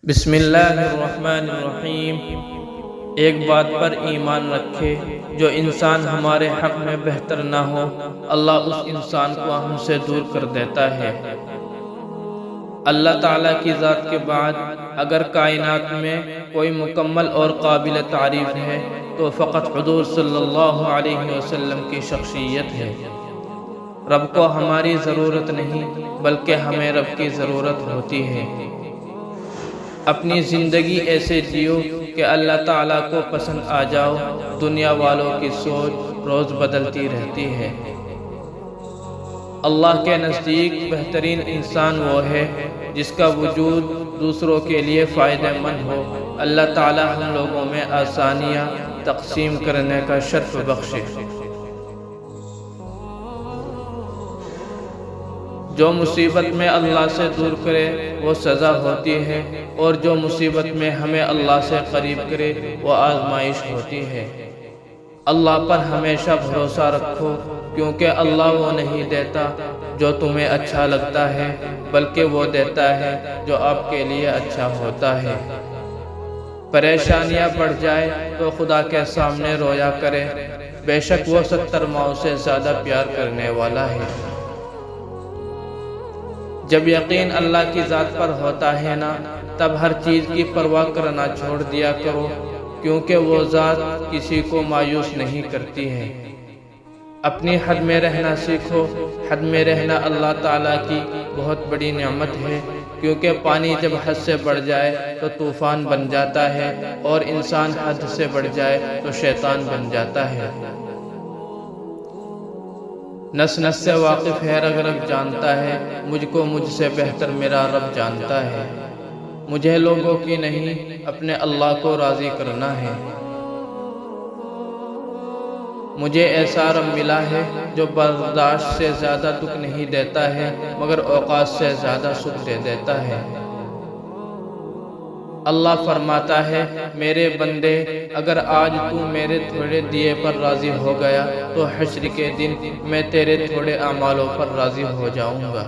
بسم اللہ الرحمن الرحیم۔ ایک بات پر ایمان رکھے، جو انسان ہمارے حق میں بہتر نہ ہو، اللہ اس انسان کو ہم سے دور کر دیتا ہے۔ اللہ تعالیٰ کی ذات کے بعد اگر کائنات میں کوئی مکمل اور قابل تعریف ہے تو فقط حضور صلی اللہ علیہ وسلم کی شخصیت ہے۔ رب کو ہماری ضرورت نہیں بلکہ ہمیں رب کی ضرورت ہوتی ہے۔ اپنی زندگی ایسے جیو کہ اللہ تعالیٰ کو پسند آ جاؤ۔ دنیا والوں کی سوچ روز بدلتی رہتی ہے۔ اللہ کے نزدیک بہترین انسان وہ ہے جس کا وجود دوسروں کے لیے فائدہ مند ہو۔ اللہ تعالیٰ ہم لوگوں میں آسانیاں تقسیم کرنے کا شرف بخشے۔ جو مصیبت میں اللہ سے دور کرے وہ سزا ہوتی ہے، اور جو مصیبت میں ہمیں اللہ سے قریب کرے وہ آزمائش ہوتی ہے۔ اللہ پر ہمیشہ بھروسہ رکھو، کیونکہ اللہ وہ نہیں دیتا جو تمہیں اچھا لگتا ہے، بلکہ وہ دیتا ہے جو آپ کے لیے اچھا ہوتا ہے۔ پریشانیاں بڑھ جائے تو خدا کے سامنے رویا کرے، بے شک وہ 70 ماؤں سے زیادہ پیار کرنے والا ہے۔ جب یقین اللہ کی ذات پر ہوتا ہے نا، تب ہر چیز کی پرواہ کرنا چھوڑ دیا کرو، کیونکہ وہ ذات کسی کو مایوس نہیں کرتی ہے۔ اپنی حد میں رہنا سیکھو۔ حد میں رہنا اللہ تعالیٰ کی بہت بڑی نعمت ہے، کیونکہ پانی جب حد سے بڑھ جائے تو طوفان بن جاتا ہے، اور انسان حد سے بڑھ جائے تو شیطان بن جاتا ہے۔ نس نس سے واقف ہے، رگ رگ جانتا ہے، مجھ کو مجھ سے بہتر میرا رب جانتا ہے۔ مجھے لوگوں کی نہیں اپنے اللہ کو راضی کرنا ہے۔ مجھے ایسا رب ملا ہے جو برداشت سے زیادہ دکھ نہیں دیتا ہے، مگر اوقات سے زیادہ سکھ دے دیتا ہے۔ اللہ فرماتا ہے، میرے بندے اگر آج تو میرے تھوڑے دیے پر راضی ہو گیا تو حشر کے دن میں تیرے تھوڑے اعمالوں پر راضی ہو جاؤں گا۔